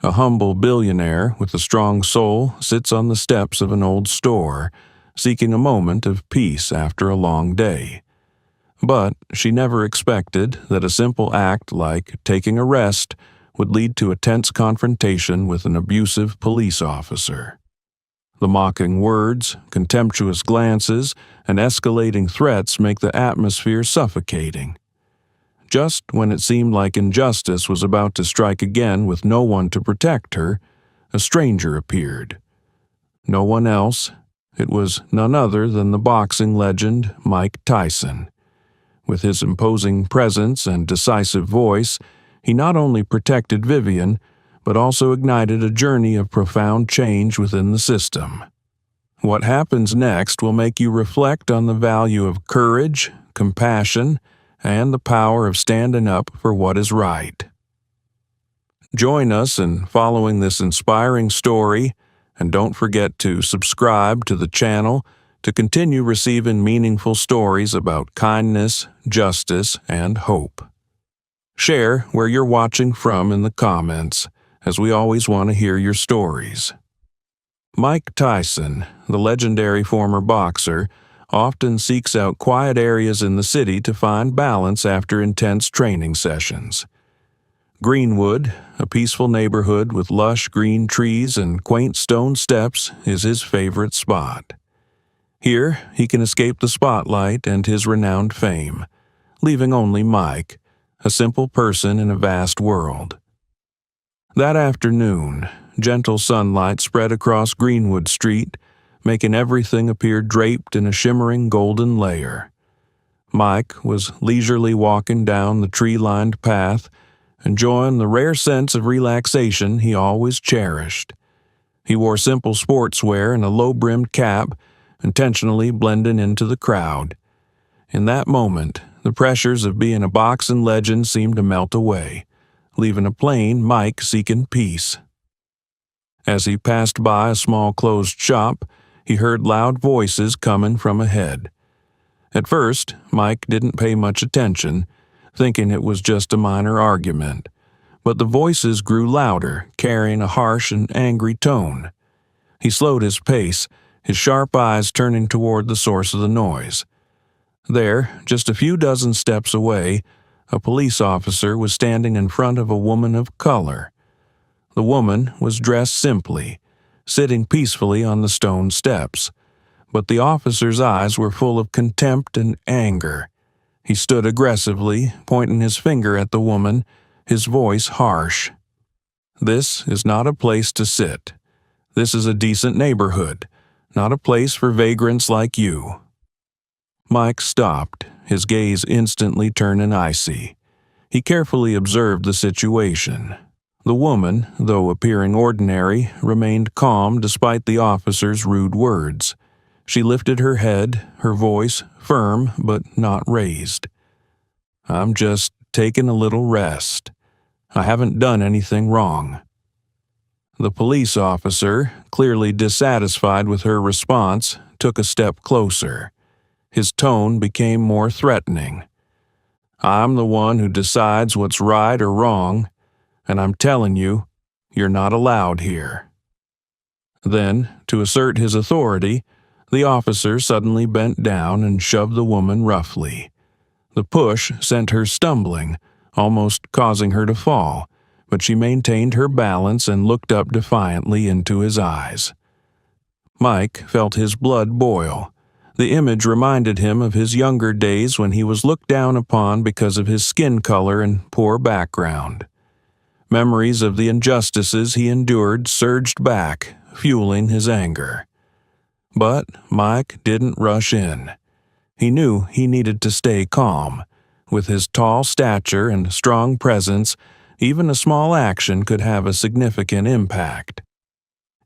A humble billionaire with a strong soul sits on the steps of an old store, seeking a moment of peace after a long day. But she never expected that a simple act like taking a rest would lead to a tense confrontation with an abusive police officer. The mocking words, contemptuous glances, and escalating threats make the atmosphere suffocating. Just when it seemed like injustice was about to strike again with no one to protect her, a stranger appeared. No one else. It was none other than the boxing legend Mike Tyson. With his imposing presence and decisive voice, he not only protected Vivian, but also ignited a journey of profound change within the system. What happens next will make you reflect on the value of courage, compassion, and the power of standing up for what is right. Join us in following this inspiring story, and don't forget to subscribe to the channel to continue receiving meaningful stories about kindness, justice, and hope. Share where you're watching from in the comments, as we always want to hear your stories. Mike Tyson, the legendary former boxer, often seeks out quiet areas in the city to find balance after intense training sessions. Greenwood, a peaceful neighborhood with lush green trees and quaint stone steps, is his favorite spot. Here, he can escape the spotlight and his renowned fame, leaving only Mike, a simple person in a vast world. That afternoon, gentle sunlight spread across Greenwood Street, making everything appear draped in a shimmering golden layer. Mike was leisurely walking down the tree-lined path, enjoying the rare sense of relaxation he always cherished. He wore simple sportswear and a low-brimmed cap, intentionally blending into the crowd. In that moment, the pressures of being a boxing legend seemed to melt away, leaving a plain Mike seeking peace. As he passed by a small closed shop, he heard loud voices coming from ahead. At first, Mike didn't pay much attention, thinking it was just a minor argument, but the voices grew louder, carrying a harsh and angry tone. He slowed his pace, his sharp eyes turning toward the source of the noise. There, just a few dozen steps away, a police officer was standing in front of a woman of color. The woman was dressed simply, sitting peacefully on the stone steps, but the officer's eyes were full of contempt and anger. He stood aggressively, pointing his finger at the woman, his voice harsh. "This is not a place to sit. This is a decent neighborhood, not a place for vagrants like you." Mike stopped, his gaze instantly turning icy. He carefully observed the situation. The woman, though appearing ordinary, remained calm despite the officer's rude words. She lifted her head, her voice firm but not raised. "I'm just taking a little rest. I haven't done anything wrong." The police officer, clearly dissatisfied with her response, took a step closer. His tone became more threatening. "I'm the one who decides what's right or wrong, and I'm telling you, you're not allowed here." Then, to assert his authority, the officer suddenly bent down and shoved the woman roughly. The push sent her stumbling, almost causing her to fall, but she maintained her balance and looked up defiantly into his eyes. Mike felt his blood boil. The image reminded him of his younger days when he was looked down upon because of his skin color and poor background. Memories of the injustices he endured surged back, fueling his anger. But Mike didn't rush in. He knew he needed to stay calm. With his tall stature and strong presence, even a small action could have a significant impact.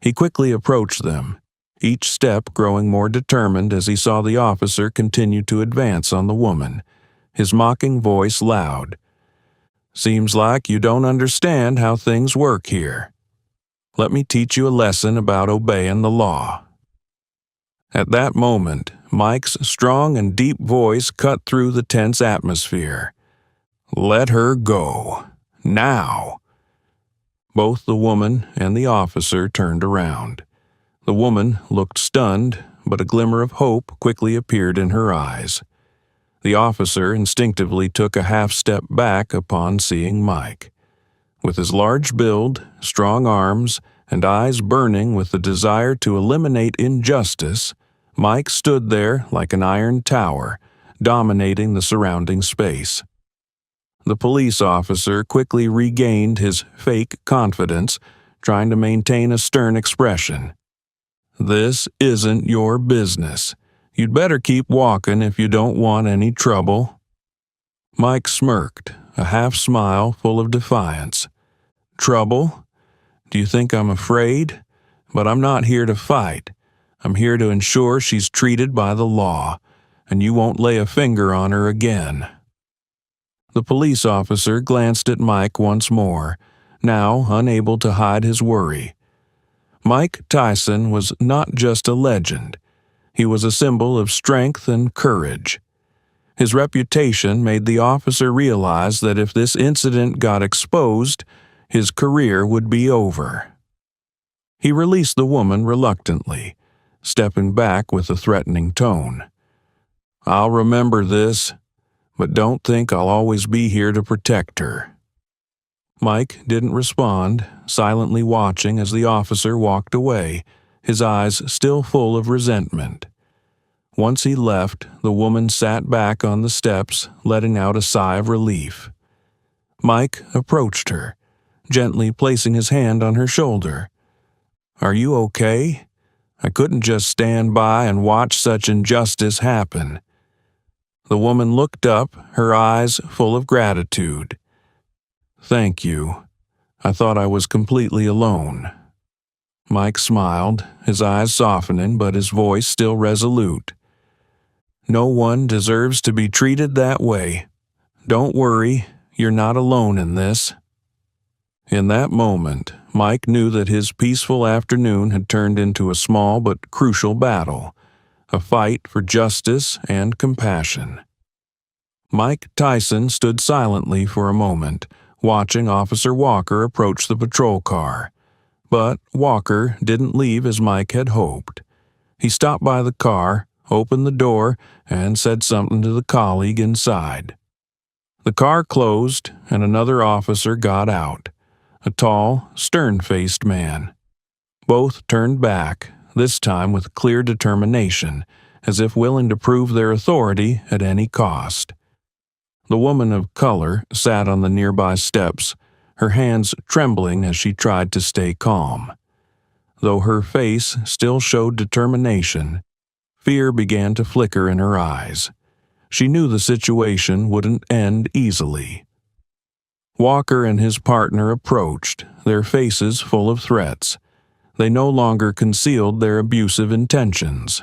He quickly approached them, each step growing more determined as he saw the officer continue to advance on the woman, his mocking voice loud. "Seems like you don't understand how things work here. Let me teach you a lesson about obeying the law." At that moment, Mike's strong and deep voice cut through the tense atmosphere. "Let her go. Now." Both the woman and the officer turned around. The woman looked stunned, but a glimmer of hope quickly appeared in her eyes. The officer instinctively took a half step back upon seeing Mike. With his large build, strong arms, and eyes burning with the desire to eliminate injustice, Mike stood there like an iron tower, dominating the surrounding space. The police officer quickly regained his fake confidence, trying to maintain a stern expression. "This isn't your business. You'd better keep walking if you don't want any trouble." Mike smirked, a half-smile full of defiance. "Trouble? Do you think I'm afraid? But I'm not here to fight. I'm here to ensure she's treated by the law, and you won't lay a finger on her again." The police officer glanced at Mike once more, now unable to hide his worry. Mike Tyson was not just a legend. He was a symbol of strength and courage. His reputation made the officer realize that if this incident got exposed, his career would be over. He released the woman reluctantly, stepping back with a threatening tone. "I'll remember this, but don't think I'll always be here to protect her." Mike didn't respond, silently watching as the officer walked away, his eyes still full of resentment. Once he left, the woman sat back on the steps, letting out a sigh of relief. Mike approached her, gently placing his hand on her shoulder. "Are you okay? I couldn't just stand by and watch such injustice happen." The woman looked up, her eyes full of gratitude. "Thank you. I thought I was completely alone." Mike smiled, his eyes softening but his voice still resolute. "No one deserves to be treated that way. Don't worry, you're not alone in this." In that moment, Mike knew that his peaceful afternoon had turned into a small but crucial battle, a fight for justice and compassion. Mike Tyson stood silently for a moment, watching Officer Walker approach the patrol car. But Walker didn't leave as Mike had hoped. He stopped by the car, opened the door, and said something to the colleague inside. The car closed, and another officer got out, a tall, stern-faced man. Both turned back, this time with clear determination, as if willing to prove their authority at any cost. The woman of color sat on the nearby steps, her hands trembling as she tried to stay calm. Though her face still showed determination, fear began to flicker in her eyes. She knew the situation wouldn't end easily. Walker and his partner approached, their faces full of threats. They no longer concealed their abusive intentions.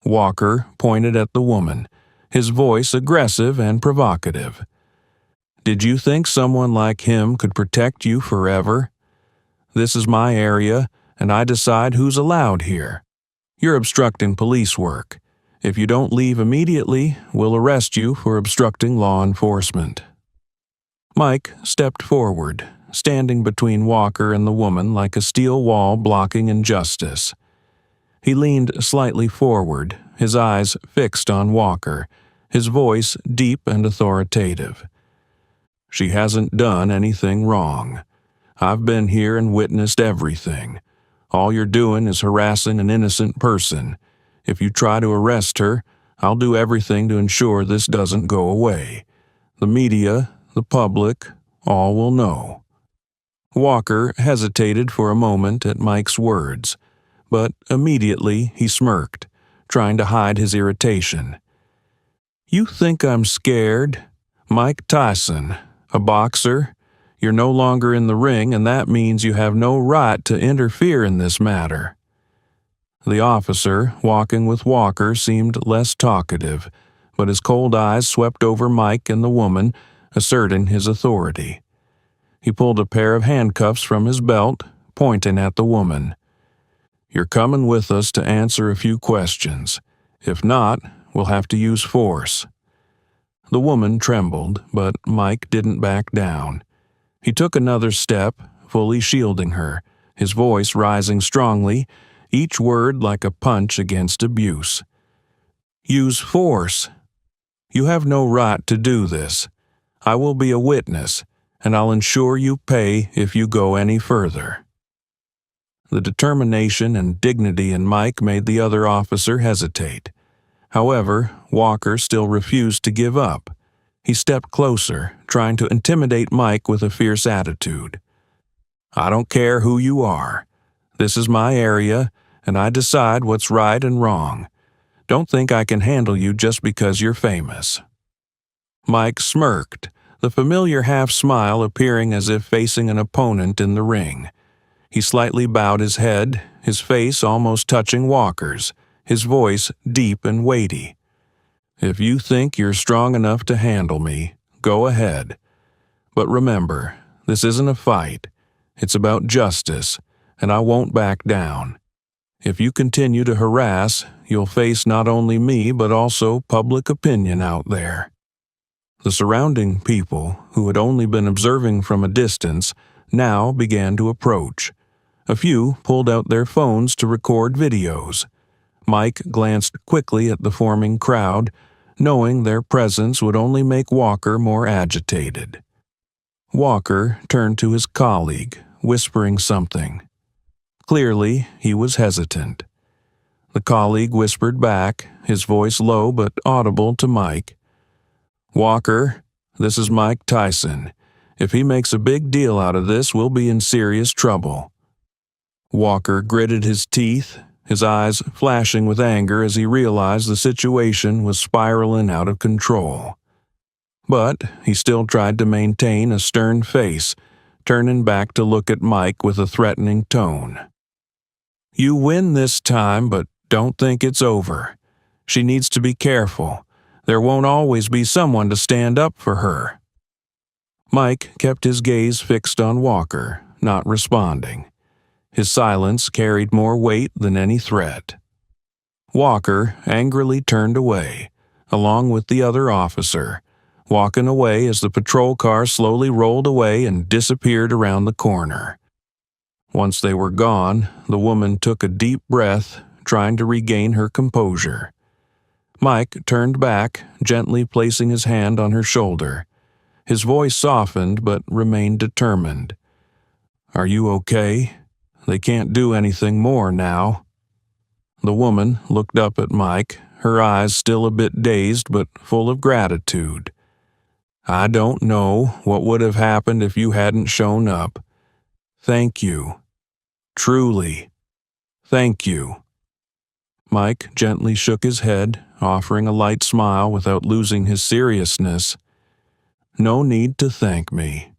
Walker pointed at the woman, his voice aggressive and provocative. "Did you think someone like him could protect you forever? This is my area, and I decide who's allowed here. You're obstructing police work. If you don't leave immediately, we'll arrest you for obstructing law enforcement." Mike stepped forward, standing between Walker and the woman like a steel wall blocking injustice. He leaned slightly forward, his eyes fixed on Walker, his voice deep and authoritative. "She hasn't done anything wrong. I've been here and witnessed everything. All you're doing is harassing an innocent person. If you try to arrest her, I'll do everything to ensure this doesn't go away. The media, the public, all will know." Walker hesitated for a moment at Mike's words, but immediately he smirked, trying to hide his irritation. "You think I'm scared? Mike Tyson, a boxer? You're no longer in the ring, and that means you have no right to interfere in this matter." The officer, walking with Walker, seemed less talkative, but his cold eyes swept over Mike and the woman, asserting his authority. He pulled a pair of handcuffs from his belt, pointing at the woman. "You're coming with us to answer a few questions. If not, we'll have to use force." The woman trembled, but Mike didn't back down. He took another step, fully shielding her, his voice rising strongly, each word like a punch against abuse. "Use force. You have no right to do this. I will be a witness, and I'll ensure you pay if you go any further." The determination and dignity in Mike made the other officer hesitate. However, Walker still refused to give up. He stepped closer, trying to intimidate Mike with a fierce attitude. "I don't care who you are. This is my area, and I decide what's right and wrong. Don't think I can handle you just because you're famous." Mike smirked, the familiar half-smile appearing as if facing an opponent in the ring. He slightly bowed his head, his face almost touching Walker's, his voice deep and weighty. "If you think you're strong enough to handle me, go ahead. But remember, this isn't a fight. It's about justice, and I won't back down. If you continue to harass, you'll face not only me but also public opinion out there." The surrounding people, who had only been observing from a distance, now began to approach. A few pulled out their phones to record videos. Mike glanced quickly at the forming crowd, knowing their presence would only make Walker more agitated. Walker turned to his colleague, whispering something. Clearly, he was hesitant. The colleague whispered back, his voice low but audible to Mike. "Walker, this is Mike Tyson. If he makes a big deal out of this, we'll be in serious trouble." Walker gritted his teeth, his eyes flashing with anger as he realized the situation was spiraling out of control. But he still tried to maintain a stern face, turning back to look at Mike with a threatening tone. "You win this time, but don't think it's over. She needs to be careful. There won't always be someone to stand up for her." Mike kept his gaze fixed on Walker, not responding. His silence carried more weight than any threat. Walker angrily turned away, along with the other officer, walking away as the patrol car slowly rolled away and disappeared around the corner. Once they were gone, the woman took a deep breath, trying to regain her composure. Mike turned back, gently placing his hand on her shoulder. His voice softened but remained determined. "Are you okay? They can't do anything more now." The woman looked up at Mike, her eyes still a bit dazed but full of gratitude. "I don't know what would have happened if you hadn't shown up. Thank you. Truly. Thank you." Mike gently shook his head, offering a light smile without losing his seriousness. "No need to thank me.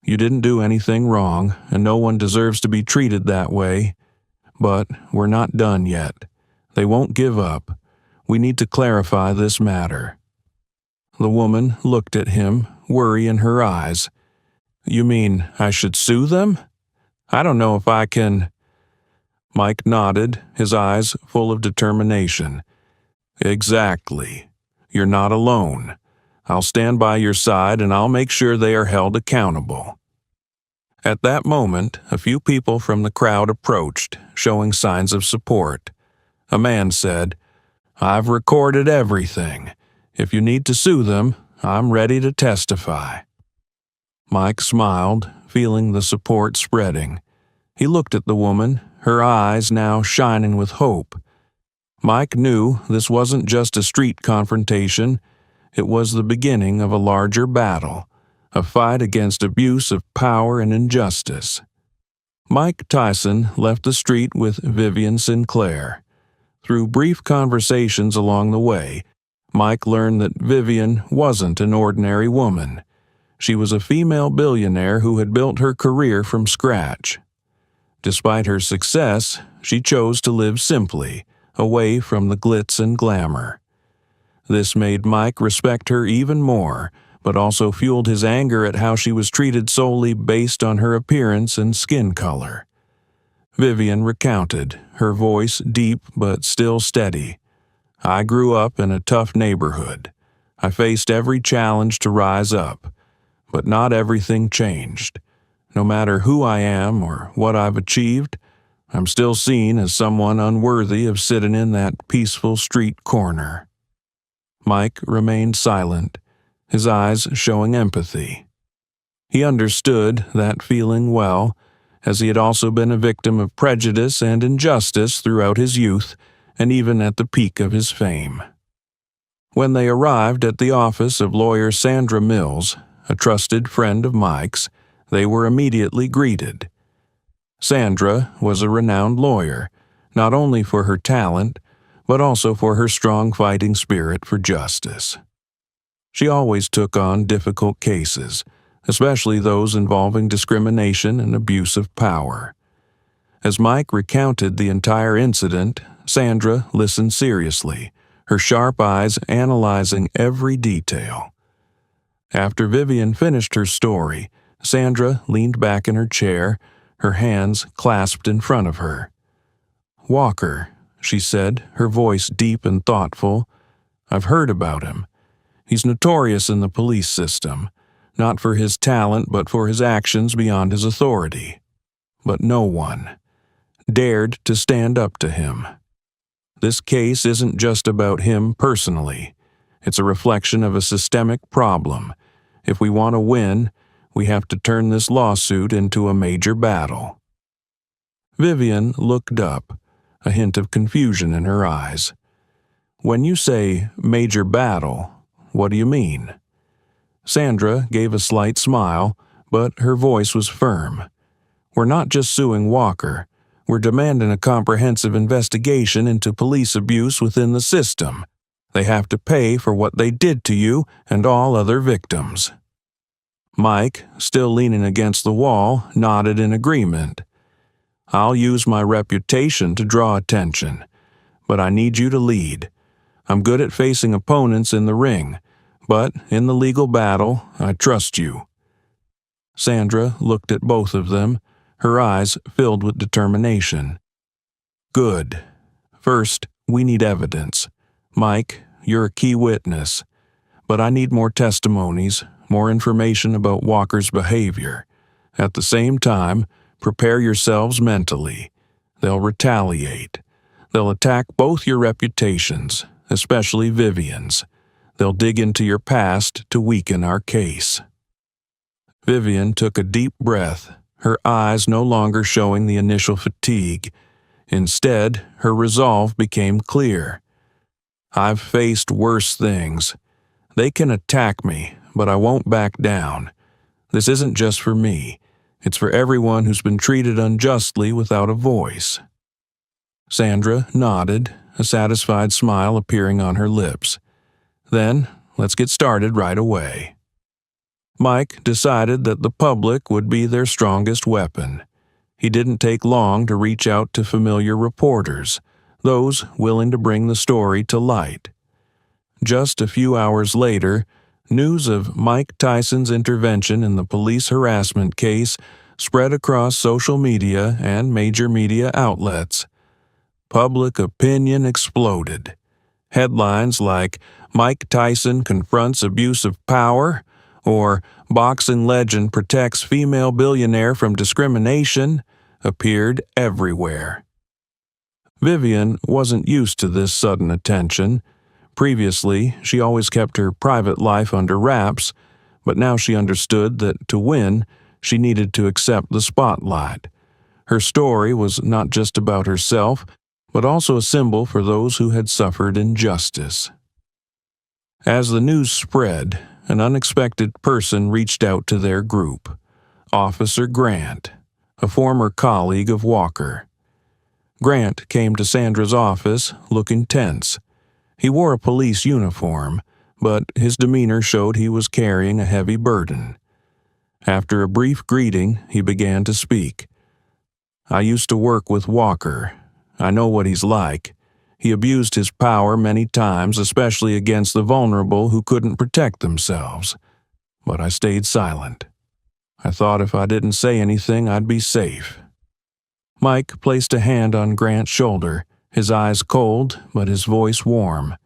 You didn't do anything wrong, and no one deserves to be treated that way. But we're not done yet. They won't give up. We need to clarify this matter." The woman looked at him, worry in her eyes. "You mean I should sue them? I don't know if I can." Mike nodded, his eyes full of determination. "Exactly. You're not alone. I'll stand by your side and I'll make sure they are held accountable." At that moment, a few people from the crowd approached, showing signs of support. A man said, "I've recorded everything. If you need to sue them, I'm ready to testify." Mike smiled, feeling the support spreading. He looked at the woman, her eyes now shining with hope. Mike knew this wasn't just a street confrontation. It was the beginning of a larger battle, a fight against abuse of power and injustice. Mike Tyson left the street with Vivian Sinclair. Through brief conversations along the way, Mike learned that Vivian wasn't an ordinary woman. She was a female billionaire who had built her career from scratch. Despite her success, she chose to live simply, away from the glitz and glamour. This made Mike respect her even more, but also fueled his anger at how she was treated solely based on her appearance and skin color. Vivian recounted, her voice deep but still steady. "I grew up in a tough neighborhood. I faced every challenge to rise up, but not everything changed. No matter who I am or what I've achieved, I'm still seen as someone unworthy of sitting in that peaceful street corner." Mike remained silent, his eyes showing empathy. He understood that feeling well, as he had also been a victim of prejudice and injustice throughout his youth and even at the peak of his fame. When they arrived at the office of lawyer Sandra Mills, a trusted friend of Mike's, they were immediately greeted. Sandra was a renowned lawyer, not only for her talent, but also for her strong fighting spirit for justice. She always took on difficult cases, especially those involving discrimination and abuse of power. As Mike recounted the entire incident, Sandra listened seriously, her sharp eyes analyzing every detail. After Vivian finished her story, Sandra leaned back in her chair, her hands clasped in front of her. "Walker," she said, her voice deep and thoughtful. "I've heard about him. He's notorious in the police system, not for his talent but for his actions beyond his authority. But no one dared to stand up to him. This case isn't just about him personally. It's a reflection of a systemic problem. If we want to win, we have to turn this lawsuit into a major battle." Vivian looked up, a hint of confusion in her eyes. "When you say major battle, what do you mean?" Sandra gave a slight smile, but her voice was firm. "We're not just suing Walker. We're demanding a comprehensive investigation into police abuse within the system. They have to pay for what they did to you and all other victims." Mike, still leaning against the wall, nodded in agreement. "I'll use my reputation to draw attention, but I need you to lead. I'm good at facing opponents in the ring, but in the legal battle, I trust you." Sandra looked at both of them, her eyes filled with determination. "Good. First, we need evidence. Mike, you're a key witness, but I need more testimonies, more information about Walker's behavior. At the same time, prepare yourselves mentally. They'll retaliate. They'll attack both your reputations, especially Vivian's. They'll dig into your past to weaken our case." Vivian took a deep breath, her eyes no longer showing the initial fatigue. Instead, her resolve became clear. "I've faced worse things. They can attack me, but I won't back down. This isn't just for me. It's for everyone who's been treated unjustly without a voice." Sandra nodded, a satisfied smile appearing on her lips. "Then, let's get started right away." Mike decided that the public would be their strongest weapon. He didn't take long to reach out to familiar reporters, those willing to bring the story to light. Just a few hours later, news of Mike Tyson's intervention in the police harassment case spread across social media and major media outlets. Public opinion exploded. Headlines like "Mike Tyson confronts abuse of power" or "Boxing legend protects female billionaire from discrimination" appeared everywhere. Vivian wasn't used to this sudden attention. Previously, she always kept her private life under wraps, but now she understood that to win, she needed to accept the spotlight. Her story was not just about herself, but also a symbol for those who had suffered injustice. As the news spread, an unexpected person reached out to their group, Officer Grant, a former colleague of Walker. Grant came to Sandra's office looking tense. He wore a police uniform, but his demeanor showed he was carrying a heavy burden. After a brief greeting, he began to speak. "I used to work with Walker. I know what he's like. He abused his power many times, especially against the vulnerable who couldn't protect themselves. But I stayed silent. I thought if I didn't say anything, I'd be safe." Mike placed a hand on Grant's shoulder, his eyes cold but his voice warm.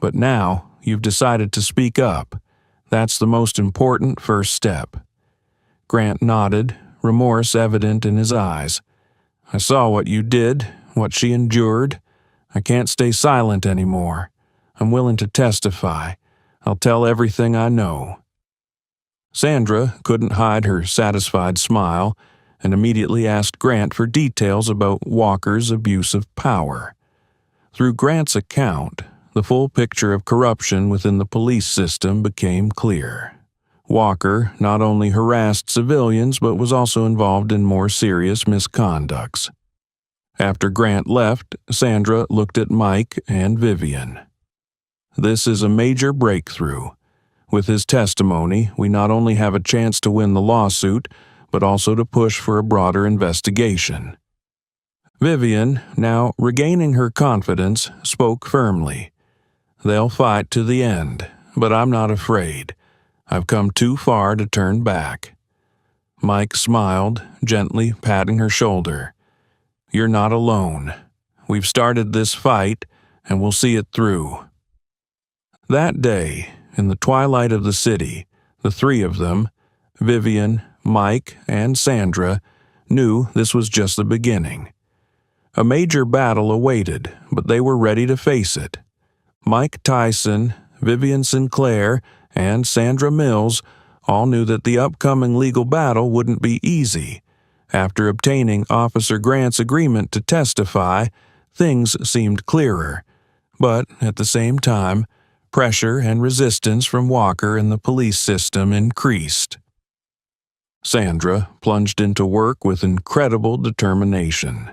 "But now you've decided to speak up. That's the most important first step." Grant nodded, remorse evident in his eyes. "I saw what you did, what she endured. I can't stay silent anymore. I'm willing to testify. I'll tell everything I know." Sandra couldn't hide her satisfied smile and immediately asked Grant for details about Walker's abuse of power. Through Grant's account, the full picture of corruption within the police system became clear. Walker not only harassed civilians but was also involved in more serious misconducts. After Grant left, Sandra looked at Mike and Vivian. "This is a major breakthrough. With his testimony, we not only have a chance to win the lawsuit, but also to push for a broader investigation." Vivian, now regaining her confidence, spoke firmly. "They'll fight to the end, but I'm not afraid. I've come too far to turn back." Mike smiled, gently patting her shoulder. "You're not alone. We've started this fight, and we'll see it through." That day, in the twilight of the city, the three of them, Vivian, Mike, and Sandra, knew this was just the beginning. A major battle awaited, but they were ready to face it. Mike Tyson, Vivian Sinclair, and Sandra Mills all knew that the upcoming legal battle wouldn't be easy. After obtaining Officer Grant's agreement to testify, things seemed clearer. But at the same time, pressure and resistance from Walker and the police system increased. Sandra plunged into work with incredible determination.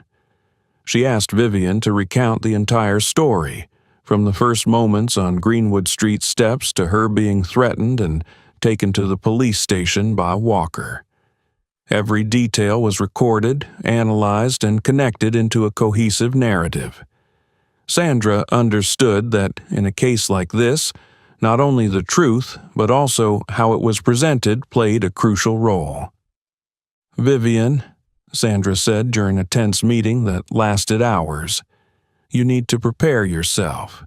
She asked Vivian to recount the entire story, from the first moments on Greenwood Street steps to her being threatened and taken to the police station by Walker. Every detail was recorded, analyzed, and connected into a cohesive narrative. Sandra understood that in a case like this, not only the truth, but also how it was presented played a crucial role. "Vivian," Sandra said during a tense meeting that lasted hours, "you need to prepare yourself.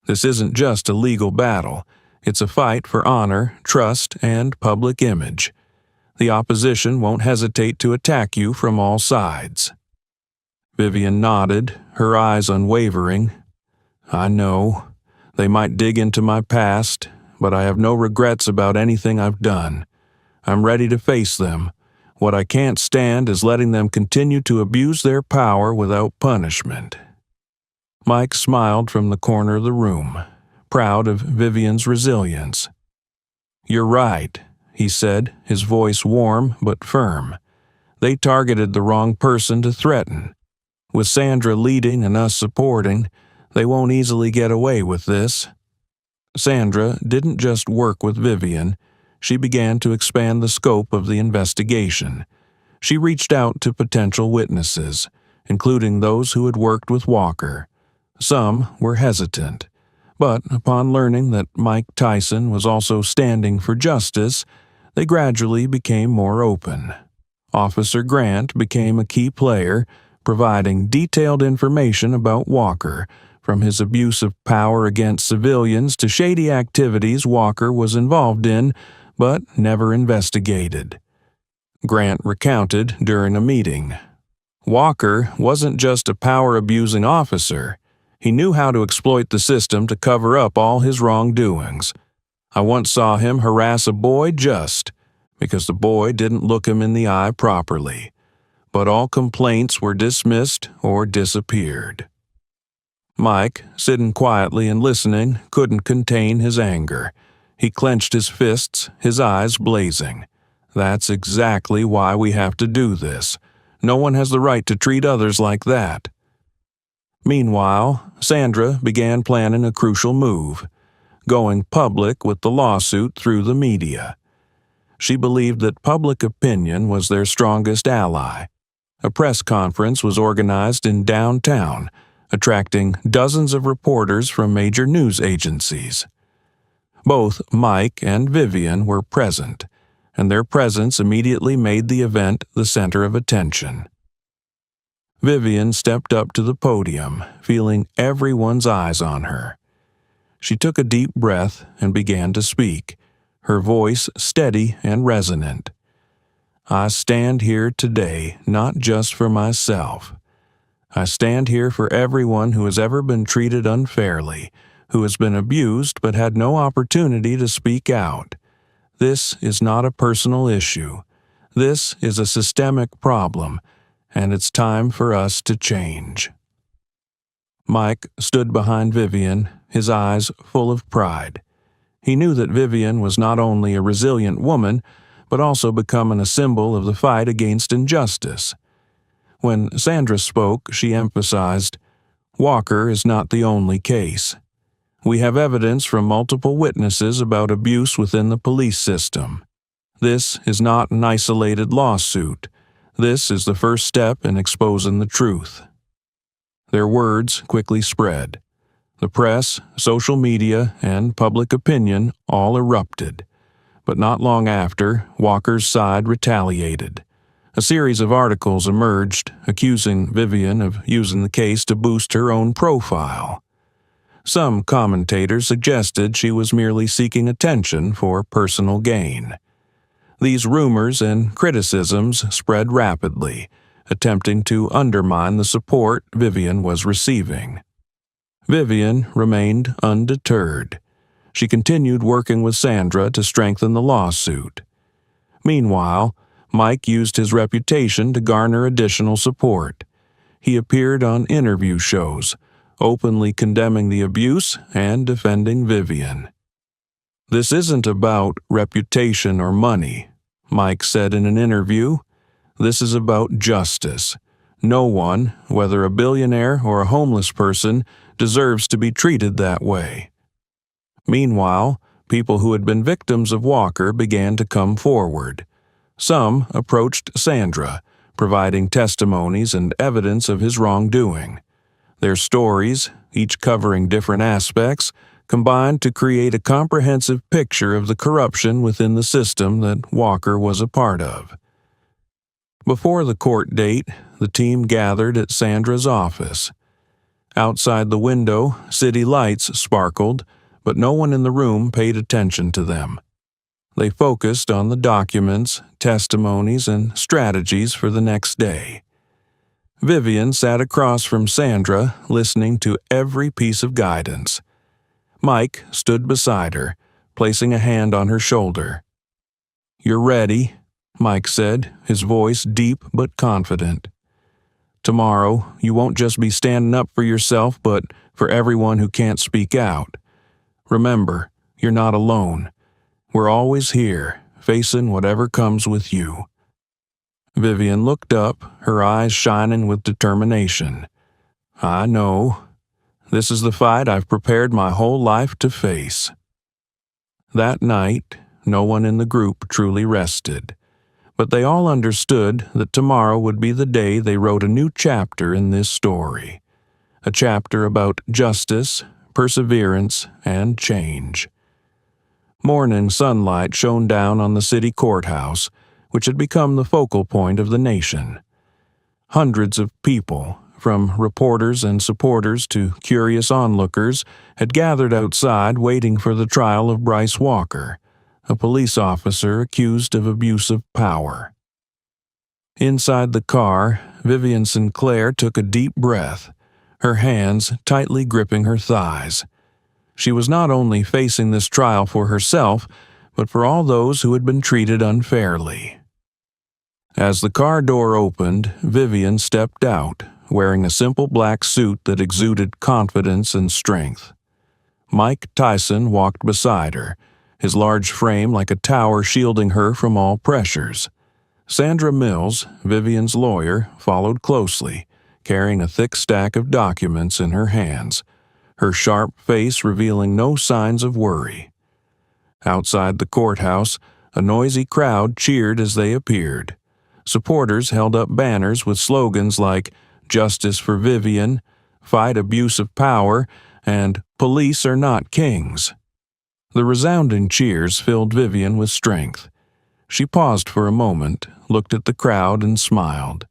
This isn't just a legal battle. It's a fight for honor, trust, and public image. The opposition won't hesitate to attack you from all sides." Vivian nodded, her eyes unwavering. "I know. They might dig into my past, but I have no regrets about anything I've done. I'm ready to face them. What I can't stand is letting them continue to abuse their power without punishment." Mike smiled from the corner of the room, proud of Vivian's resilience. "You're right," he said, his voice warm but firm. "They targeted the wrong person to threaten. With Sandra leading and us supporting, they won't easily get away with this." Sandra didn't just work with Vivian. She began to expand the scope of the investigation. She reached out to potential witnesses, including those who had worked with Walker. Some were hesitant, but upon learning that Mike Tyson was also standing for justice, they gradually became more open. Officer Grant became a key player, providing detailed information about Walker, from his abuse of power against civilians to shady activities Walker was involved in but never investigated. Grant recounted during a meeting. Walker wasn't just a power-abusing officer. He knew how to exploit the system to cover up all his wrongdoings. "I once saw him harass a boy just because the boy didn't look him in the eye properly. But all complaints were dismissed or disappeared." Mike, sitting quietly and listening, couldn't contain his anger. He clenched his fists, his eyes blazing. "That's exactly why we have to do this. No one has the right to treat others like that." Meanwhile, Sandra began planning a crucial move, going public with the lawsuit through the media. She believed that public opinion was their strongest ally. A press conference was organized in downtown, attracting dozens of reporters from major news agencies. Both Mike and Vivian were present, and their presence immediately made the event the center of attention. Vivian stepped up to the podium, feeling everyone's eyes on her. She took a deep breath and began to speak, her voice steady and resonant. I stand here today not just for myself. I stand here for everyone who has ever been treated unfairly, who has been abused but had no opportunity to speak out. This is not a personal issue. This is a systemic problem, and it's time for us to change." Mike stood behind Vivian, his eyes full of pride. He knew that Vivian was not only a resilient woman, but also becoming a symbol of the fight against injustice. When Sandra spoke, she emphasized, "Walker is not the only case. We have evidence from multiple witnesses about abuse within the police system. This is not an isolated lawsuit. This is the first step in exposing the truth." Their words quickly spread. The press, social media, and public opinion all erupted. But not long after, Walker's side retaliated. A series of articles emerged accusing Vivian of using the case to boost her own profile. Some commentators suggested she was merely seeking attention for personal gain. These rumors and criticisms spread rapidly, attempting to undermine the support Vivian was receiving. Vivian remained undeterred. She continued working with Sandra to strengthen the lawsuit. Meanwhile, Mike used his reputation to garner additional support. He appeared on interview shows, openly condemning the abuse and defending Vivian. "This isn't about reputation or money," Mike said in an interview. "This is about justice. No one, whether a billionaire or a homeless person, deserves to be treated that way." Meanwhile, people who had been victims of Walker began to come forward. Some approached Sandra, providing testimonies and evidence of his wrongdoing. Their stories, each covering different aspects, combined to create a comprehensive picture of the corruption within the system that Walker was a part of. Before the court date, the team gathered at Sandra's office. Outside the window, city lights sparkled, but no one in the room paid attention to them. They focused on the documents, testimonies, and strategies for the next day. Vivian sat across from Sandra, listening to every piece of guidance. Mike stood beside her, placing a hand on her shoulder. "You're ready," Mike said, his voice deep but confident. "Tomorrow, you won't just be standing up for yourself, but for everyone who can't speak out. Remember, you're not alone. We're always here, facing whatever comes with you." Vivian looked up, her eyes shining with determination. "I know. This is the fight I've prepared my whole life to face." That night, no one in the group truly rested, but they all understood that tomorrow would be the day they wrote a new chapter in this story, a chapter about justice, perseverance, and change. Morning sunlight shone down on the city courthouse, which had become the focal point of the nation. Hundreds of people, from reporters and supporters to curious onlookers, had gathered outside waiting for the trial of Bryce Walker, a police officer accused of abuse of power. Inside the car, Vivian Sinclair took a deep breath, her hands tightly gripping her thighs. She was not only facing this trial for herself, but for all those who had been treated unfairly. As the car door opened, Vivian stepped out, wearing a simple black suit that exuded confidence and strength. Mike Tyson walked beside her, his large frame like a tower shielding her from all pressures. Sandra Mills, Vivian's lawyer, followed closely, carrying a thick stack of documents in her hands, her sharp face revealing no signs of worry. Outside the courthouse, a noisy crowd cheered as they appeared. Supporters held up banners with slogans like "Justice for Vivian," "Fight Abuse of Power," and "Police are not kings." The resounding cheers filled Vivian with strength. She paused for a moment, looked at the crowd, and smiled.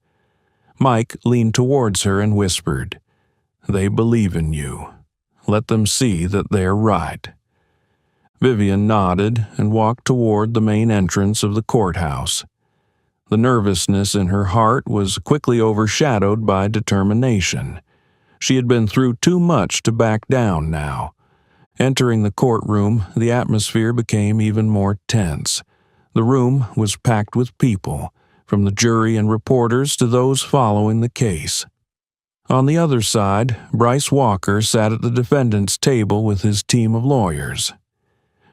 Mike leaned towards her and whispered, "They believe in you. Let them see that they're right." Vivian nodded and walked toward the main entrance of the courthouse. The nervousness in her heart was quickly overshadowed by determination. She had been through too much to back down now. Entering the courtroom, the atmosphere became even more tense. The room was packed with people, from the jury and reporters to those following the case. On the other side, Bryce Walker sat at the defendant's table with his team of lawyers.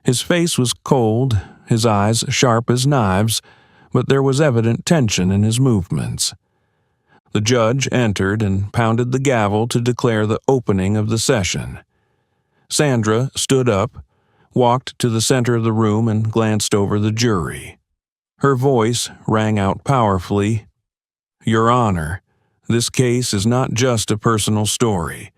His face was cold, his eyes sharp as knives, but there was evident tension in his movements. The judge entered and pounded the gavel to declare the opening of the session. Sandra stood up, walked to the center of the room, and glanced over the jury. Her voice rang out powerfully, "Your Honor, this case is not just a personal story.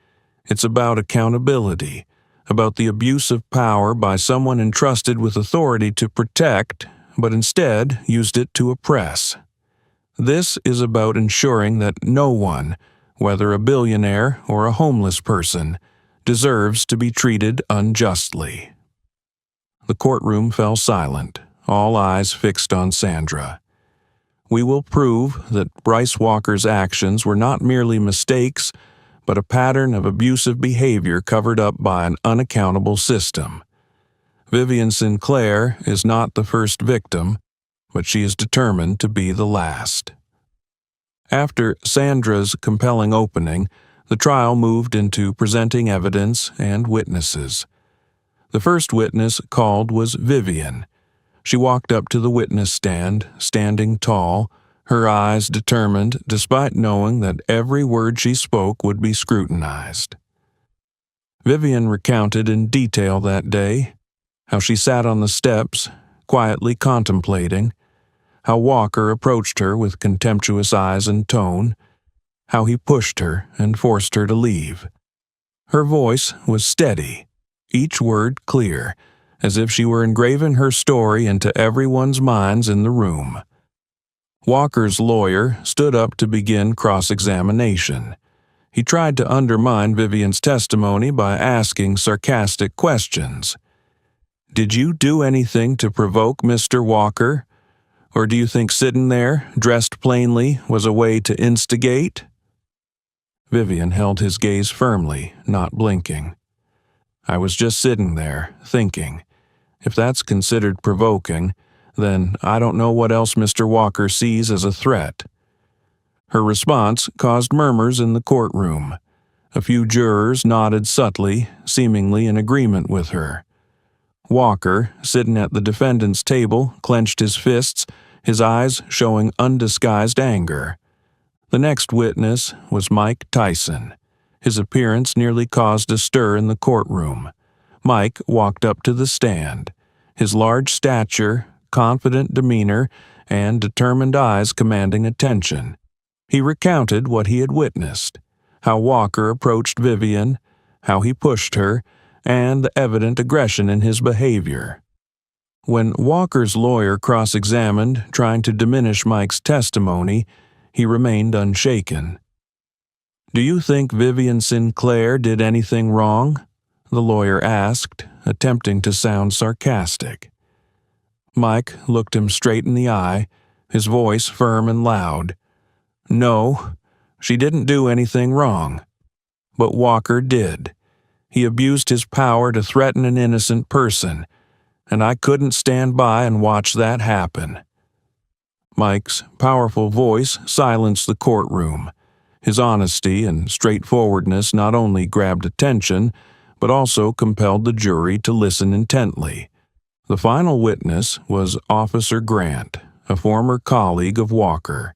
It's about accountability, about the abuse of power by someone entrusted with authority to protect, but instead used it to oppress. This is about ensuring that no one, whether a billionaire or a homeless person, deserves to be treated unjustly." The courtroom fell silent, all eyes fixed on Sandra. "We will prove that Bryce Walker's actions were not merely mistakes, but a pattern of abusive behavior covered up by an unaccountable system. Vivian Sinclair is not the first victim, but she is determined to be the last." After Sandra's compelling opening, the trial moved into presenting evidence and witnesses. The first witness called was Vivian. She walked up to the witness stand, standing tall, her eyes determined despite knowing that every word she spoke would be scrutinized. Vivian recounted in detail that day, how she sat on the steps, quietly contemplating, how Walker approached her with contemptuous eyes and tone, how he pushed her and forced her to leave. Her voice was steady, each word clear, as if she were engraving her story into everyone's minds in the room. Walker's lawyer stood up to begin cross-examination. He tried to undermine Vivian's testimony by asking sarcastic questions. "Did you do anything to provoke Mr. Walker? Or do you think sitting there, dressed plainly, was a way to instigate?" Vivian held his gaze firmly, not blinking. "I was just sitting there, thinking. If that's considered provoking, then I don't know what else Mr. Walker sees as a threat." Her response caused murmurs in the courtroom. A few jurors nodded subtly, seemingly in agreement with her. Walker, sitting at the defendant's table, clenched his fists, his eyes showing undisguised anger. The next witness was Mike Tyson. His appearance nearly caused a stir in the courtroom. Mike walked up to the stand. His large stature, confident demeanor, and determined eyes commanding attention. He recounted what he had witnessed, how Walker approached Vivian, how he pushed her, and the evident aggression in his behavior. When Walker's lawyer cross-examined, trying to diminish Mike's testimony, he remained unshaken. "Do you think Vivian Sinclair did anything wrong?" the lawyer asked, attempting to sound sarcastic. Mike looked him straight in the eye, his voice firm and loud. "No, she didn't do anything wrong. But Walker did. He abused his power to threaten an innocent person, and I couldn't stand by and watch that happen." Mike's powerful voice silenced the courtroom. His honesty and straightforwardness not only grabbed attention, but also compelled the jury to listen intently. The final witness was Officer Grant, a former colleague of Walker.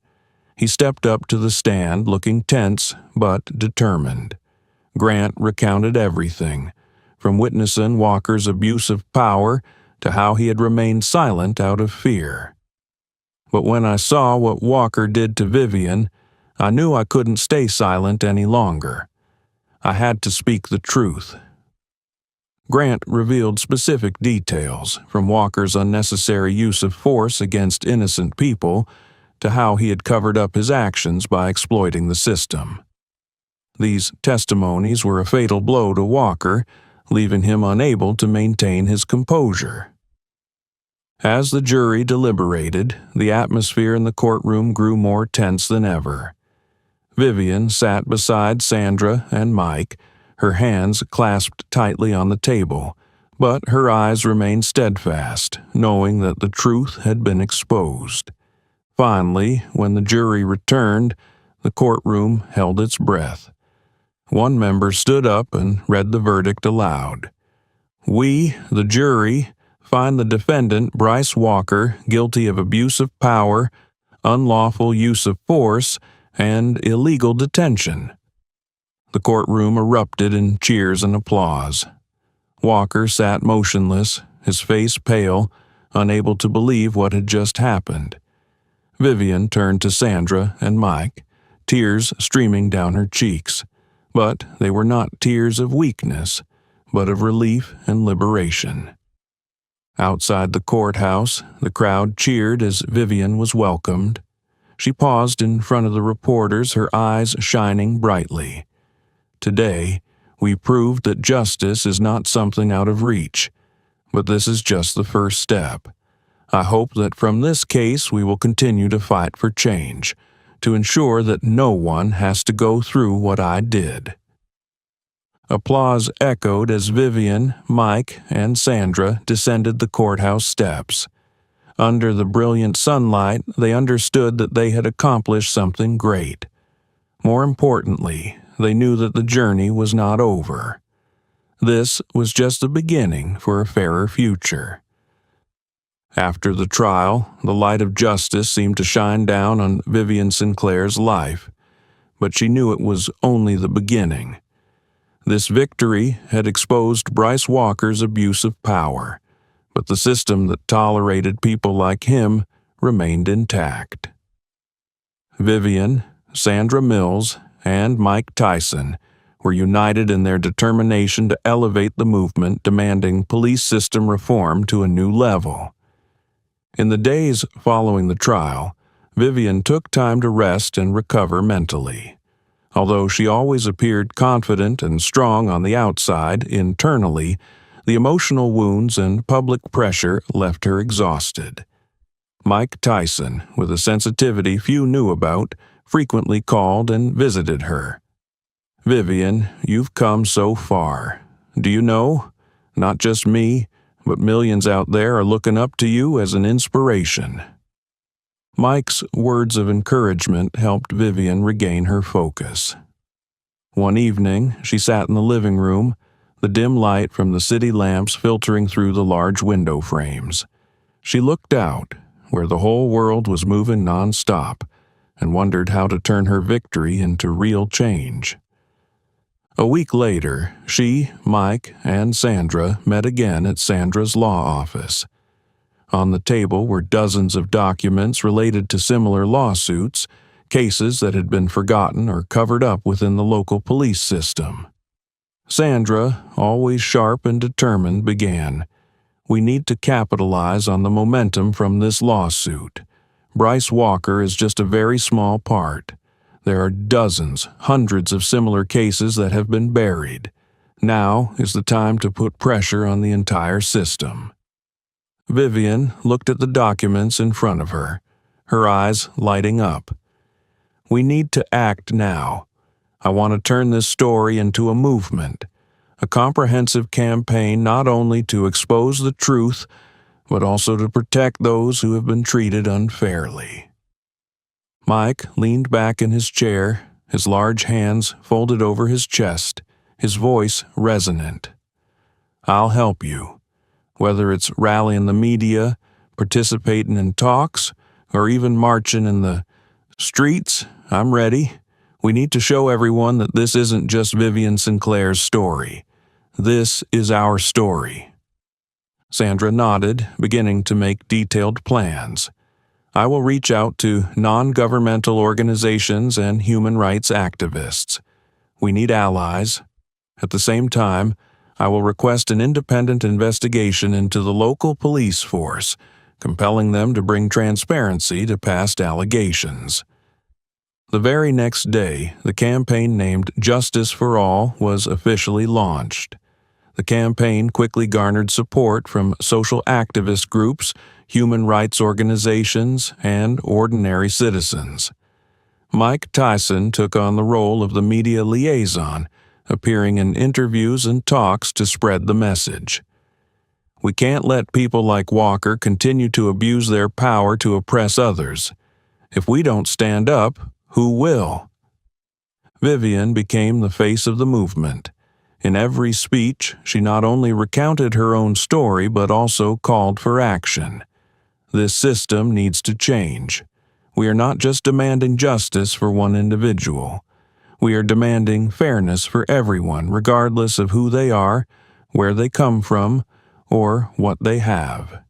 He stepped up to the stand looking tense but determined. Grant recounted everything, from witnessing Walker's abuse of power to how he had remained silent out of fear. "But when I saw what Walker did to Vivian, I knew I couldn't stay silent any longer. I had to speak the truth." Grant revealed specific details, from Walker's unnecessary use of force against innocent people to how he had covered up his actions by exploiting the system. These testimonies were a fatal blow to Walker, leaving him unable to maintain his composure. As the jury deliberated, the atmosphere in the courtroom grew more tense than ever. Vivian sat beside Sandra and Mike, her hands clasped tightly on the table, but her eyes remained steadfast, knowing that the truth had been exposed. Finally, when the jury returned, the courtroom held its breath. One member stood up and read the verdict aloud. "We, the jury, find the defendant, Bryce Walker, guilty of abuse of power, unlawful use of force, and illegal detention." The courtroom erupted in cheers and applause. Walker sat motionless, his face pale, unable to believe what had just happened. Vivian turned to Sandra and Mike, tears streaming down her cheeks. But they were not tears of weakness, but of relief and liberation. Outside the courthouse, the crowd cheered as Vivian was welcomed. She paused in front of the reporters, her eyes shining brightly. "Today, we proved that justice is not something out of reach, but this is just the first step. I hope that from this case we will continue to fight for change, to ensure that no one has to go through what I did." Applause echoed as Vivian, Mike, and Sandra descended the courthouse steps. Under the brilliant sunlight, they understood that they had accomplished something great. More importantly, they knew that the journey was not over. This was just the beginning for a fairer future. After the trial, the light of justice seemed to shine down on Vivian Sinclair's life, but she knew it was only the beginning. This victory had exposed Bryce Walker's abuse of power, but the system that tolerated people like him remained intact. Vivian, Sandra Mills, and Mike Tyson were united in their determination to elevate the movement demanding police system reform to a new level. In the days following the trial, Vivian took time to rest and recover mentally. Although she always appeared confident and strong on the outside, internally, the emotional wounds and public pressure left her exhausted. Mike Tyson, with a sensitivity few knew about, frequently called and visited her. "Vivian, you've come so far. Do you know? Not just me, but millions out there are looking up to you as an inspiration." Mike's words of encouragement helped Vivian regain her focus. One evening, she sat in the living room, the dim light from the city lamps filtering through the large window frames. She looked out, where the whole world was moving non-stop, and wondered how to turn her victory into real change. A week later, she, Mike, and Sandra met again at Sandra's law office. On the table were dozens of documents related to similar lawsuits, cases that had been forgotten or covered up within the local police system. Sandra, always sharp and determined, began, "We need to capitalize on the momentum from this lawsuit. Bryce Walker is just a very small part. There are dozens, hundreds of similar cases that have been buried. Now is the time to put pressure on the entire system." Vivian looked at the documents in front of her, her eyes lighting up. "We need to act now. I want to turn this story into a movement, a comprehensive campaign not only to expose the truth, but also to protect those who have been treated unfairly." Mike leaned back in his chair, his large hands folded over his chest, his voice resonant. "I'll help you. Whether it's rallying the media, participating in talks, or even marching in the streets, I'm ready. We need to show everyone that this isn't just Vivian Sinclair's story. This is our story." Sandra nodded, beginning to make detailed plans. "I will reach out to non-governmental organizations and human rights activists. We need allies. At the same time, I will request an independent investigation into the local police force, compelling them to bring transparency to past allegations." The very next day, the campaign named Justice for All was officially launched. The campaign quickly garnered support from social activist groups, human rights organizations, and ordinary citizens. Mike Tyson took on the role of the media liaison, appearing in interviews and talks to spread the message. We can't let people like Walker continue to abuse their power to oppress others. If we don't stand up, who will? Vivian became the face of the movement. In every speech, she not only recounted her own story but also called for action. This system needs to change. We are not just demanding justice for one individual. We are demanding fairness for everyone, regardless of who they are, where they come from, or what they have.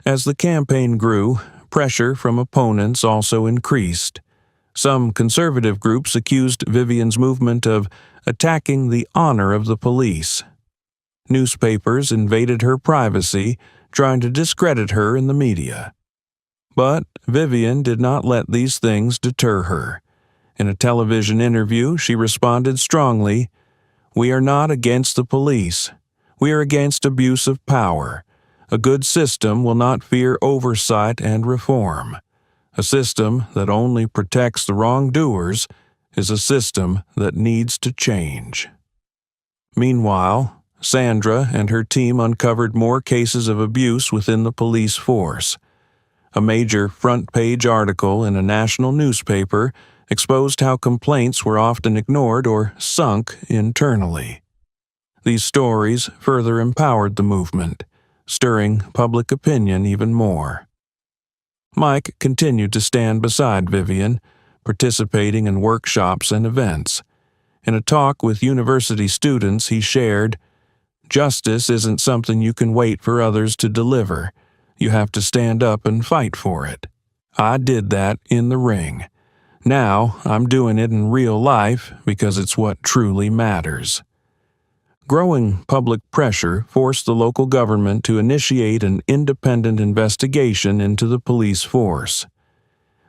As the campaign grew, pressure from opponents also increased. Some conservative groups accused Vivian's movement of attacking the honor of the police. Newspapers invaded her privacy, trying to discredit her in the media. But Vivian did not let these things deter her. In a television interview, she responded strongly, "We are not against the police. We are against abuse of power. A good system will not fear oversight and reform. A system that only protects the wrongdoers is a system that needs to change." Meanwhile, Sandra and her team uncovered more cases of abuse within the police force. A major front-page article in a national newspaper exposed how complaints were often ignored or sunk internally. These stories further empowered the movement, stirring public opinion even more. Mike continued to stand beside Vivian, participating in workshops and events. In a talk with university students, he shared, "Justice isn't something you can wait for others to deliver. You have to stand up and fight for it. I did that in the ring. Now I'm doing it in real life because it's what truly matters." Growing public pressure forced the local government to initiate an independent investigation into the police force.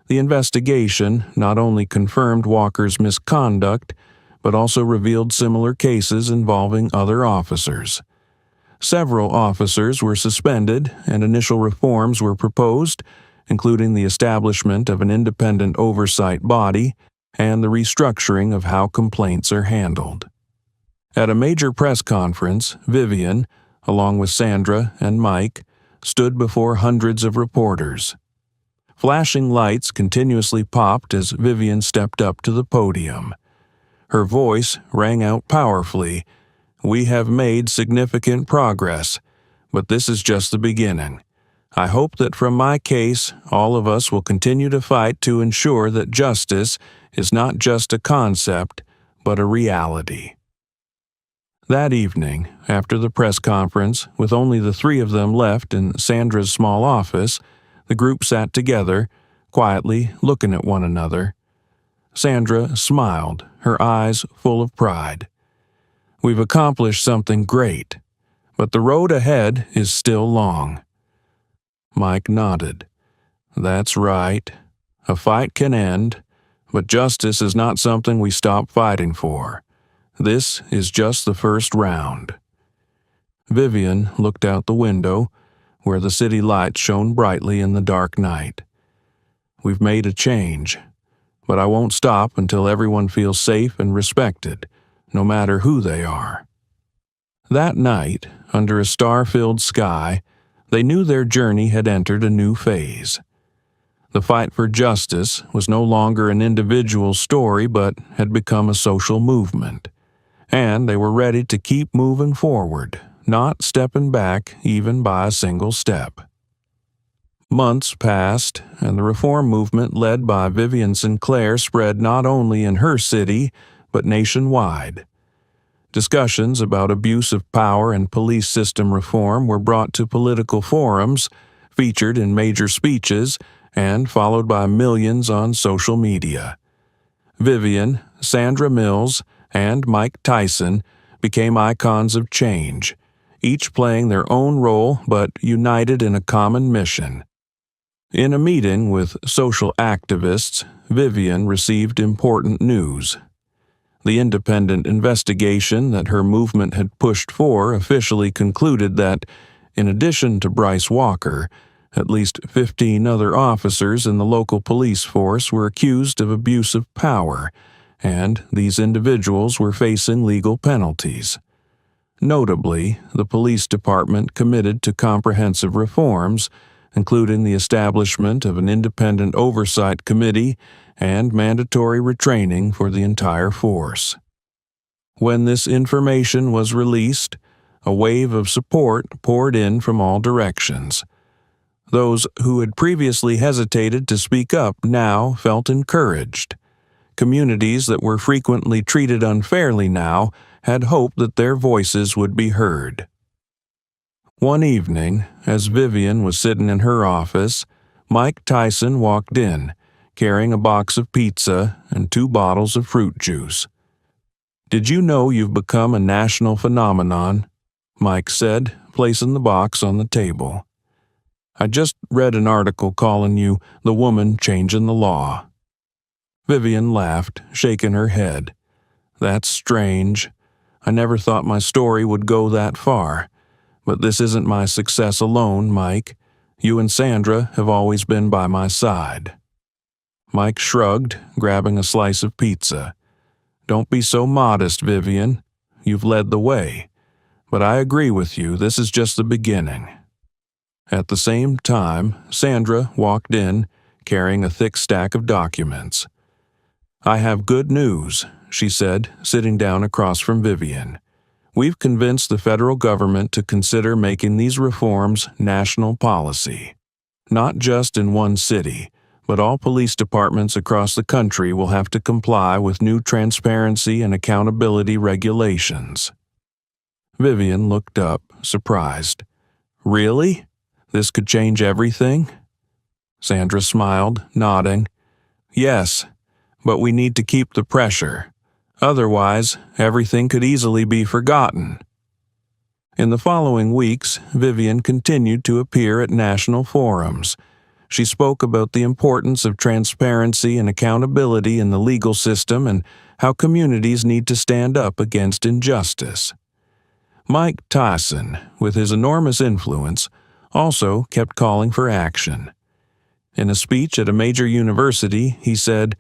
The investigation not only confirmed Walker's misconduct, but also revealed similar cases involving other officers. Several officers were suspended, and initial reforms were proposed, including the establishment of an independent oversight body and the restructuring of how complaints are handled. At a major press conference, Vivian, along with Sandra and Mike, stood before hundreds of reporters. Flashing lights continuously popped as Vivian stepped up to the podium. Her voice rang out powerfully, "We have made significant progress, but this is just the beginning. I hope that from my case, all of us will continue to fight to ensure that justice is not just a concept, but a reality." That evening, after the press conference, with only the three of them left in Sandra's small office, the group sat together, quietly looking at one another. Sandra smiled, her eyes full of pride. "We've accomplished something great, but the road ahead is still long." Mike nodded. "That's right. A fight can end, but justice is not something we stop fighting for. This is just the first round." Vivian looked out the window, where the city lights shone brightly in the dark night. "We've made a change, but I won't stop until everyone feels safe and respected, no matter who they are." That night, under a star-filled sky, they knew their journey had entered a new phase. The fight for justice was no longer an individual story but had become a social movement. And they were ready to keep moving forward, not stepping back even by a single step. Months passed, and the reform movement led by Vivian Sinclair spread not only in her city, but nationwide. Discussions about abuse of power and police system reform were brought to political forums, featured in major speeches, and followed by millions on social media. Vivian, Sandra Mills, and Mike Tyson became icons of change, each playing their own role but united in a common mission. In a meeting with social activists, Vivian received important news. The independent investigation that her movement had pushed for officially concluded that, in addition to Bryce Walker, At least 15 other officers in the local police force were accused of abuse of power, and these individuals were facing legal penalties. Notably, the police department committed to comprehensive reforms, including the establishment of an independent oversight committee and mandatory retraining for the entire force. When this information was released, a wave of support poured in from all directions. Those who had previously hesitated to speak up now felt encouraged. Communities that were frequently treated unfairly now had hope that their voices would be heard. One evening, as Vivian was sitting in her office, Mike Tyson walked in, carrying a box of pizza and 2 bottles of fruit juice. "Did you know you've become a national phenomenon?" Mike said, placing the box on the table. "I just read an article calling you the woman changing the law." Vivian laughed, shaking her head. "That's strange. I never thought my story would go that far. But this isn't my success alone, Mike. You and Sandra have always been by my side." Mike shrugged, grabbing a slice of pizza. "Don't be so modest, Vivian. You've led the way. But I agree with you, this is just the beginning." At the same time, Sandra walked in, carrying a thick stack of documents. "I have good news," she said, sitting down across from Vivian. "We've convinced the federal government to consider making these reforms national policy. Not just in one city, but all police departments across the country will have to comply with new transparency and accountability regulations." Vivian looked up, surprised. "Really? This could change everything?" Sandra smiled, nodding. "Yes, but we need to keep the pressure. Otherwise, everything could easily be forgotten." In the following weeks, Vivian continued to appear at national forums. She spoke about the importance of transparency and accountability in the legal system and how communities need to stand up against injustice. Mike Tyson, with his enormous influence, also kept calling for action. In a speech at a major university, he said,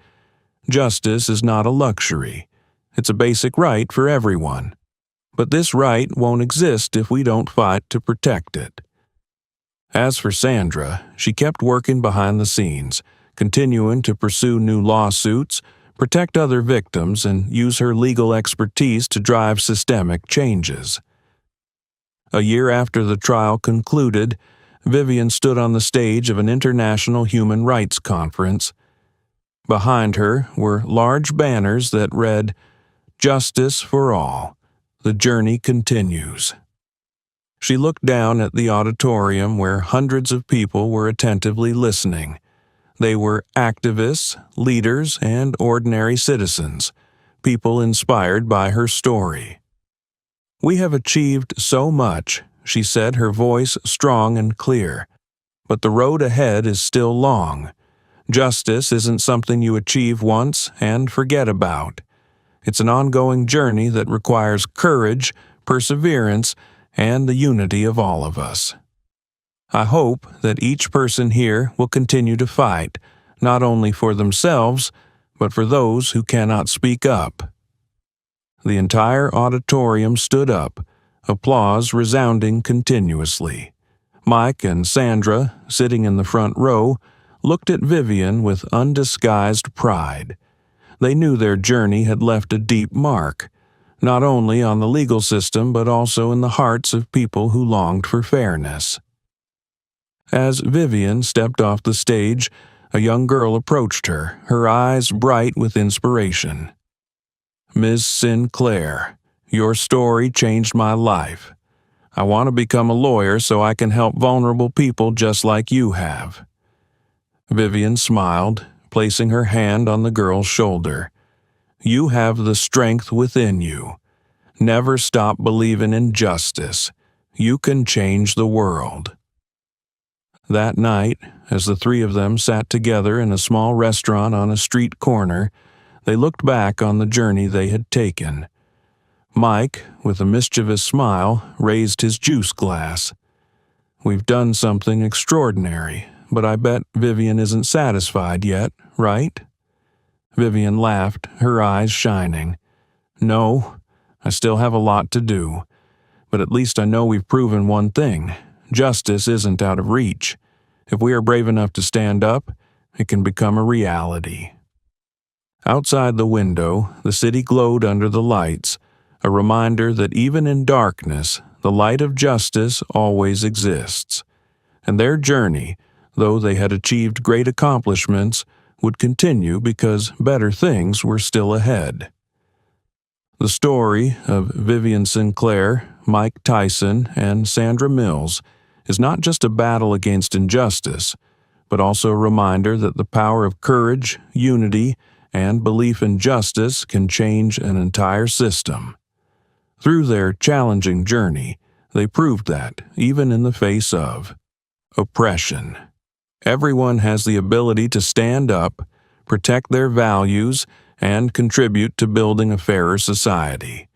"Justice is not a luxury. It's a basic right for everyone. But this right won't exist if we don't fight to protect it." As for Sandra, she kept working behind the scenes, continuing to pursue new lawsuits, protect other victims, and use her legal expertise to drive systemic changes. A year after the trial concluded, Vivian stood on the stage of an international human rights conference. Behind her were large banners that read, "Justice for all. The journey continues." She looked down at the auditorium where hundreds of people were attentively listening. They were activists, leaders, and ordinary citizens, people inspired by her story. "We have achieved so much," she said, her voice strong and clear. "But the road ahead is still long. Justice isn't something you achieve once and forget about. It's an ongoing journey that requires courage, perseverance, and the unity of all of us. I hope that each person here will continue to fight, not only for themselves, but for those who cannot speak up." The entire auditorium stood up, applause resounding continuously. Mike and Sandra, sitting in the front row, looked at Vivian with undisguised pride. They knew their journey had left a deep mark, not only on the legal system but also in the hearts of people who longed for fairness. As Vivian stepped off the stage, a young girl approached her, her eyes bright with inspiration. "Ms. Sinclair, your story changed my life. I want to become a lawyer so I can help vulnerable people just like you have." Vivian smiled, placing her hand on the girl's shoulder. "You have the strength within you. Never stop believing in justice. You can change the world." That night, as the 3 of them sat together in a small restaurant on a street corner, they looked back on the journey they had taken. Mike, with a mischievous smile, raised his juice glass. we've done something extraordinary, but I bet Vivian isn't satisfied yet, right?" Vivian laughed, her eyes shining. "No, I still have a lot to do. But at least I know we've proven one thing. Justice isn't out of reach. If we are brave enough to stand up, it can become a reality." Outside the window, the city glowed under the lights, a reminder that even in darkness, the light of justice always exists. And their journey, though they had achieved great accomplishments, would continue because better things were still ahead. The story of Vivian Sinclair, Mike Tyson, and Sandra Mills is not just a battle against injustice, but also a reminder that the power of courage, unity, and belief in justice can change an entire system. Through their challenging journey, they proved that, even in the face of oppression, everyone has the ability to stand up, protect their values, and contribute to building a fairer society.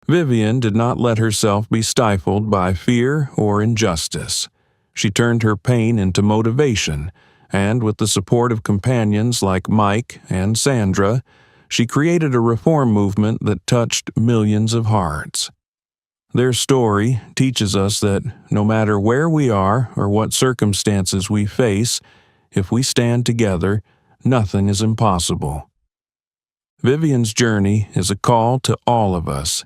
Vivian did not let herself be stifled by fear or injustice. She turned her pain into motivation, and with the support of companions like Mike and Sandra, she created a reform movement that touched millions of hearts. Their story teaches us that no matter where we are or what circumstances we face, if we stand together, nothing is impossible. Vivian's journey is a call to all of us.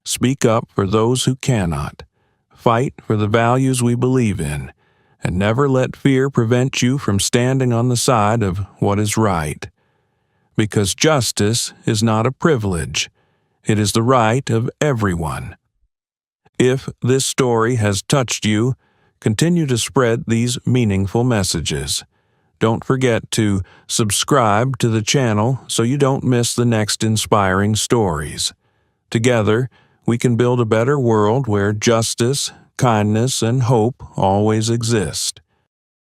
Speak up for those who cannot. Fight for the values we believe in, and never let fear prevent you from standing on the side of what is right. Because justice is not a privilege. It is the right of everyone. If this story has touched you, continue to spread these meaningful messages. Don't forget to subscribe to the channel so you don't miss the next inspiring stories. Together, we can build a better world where justice, kindness, and hope always exist.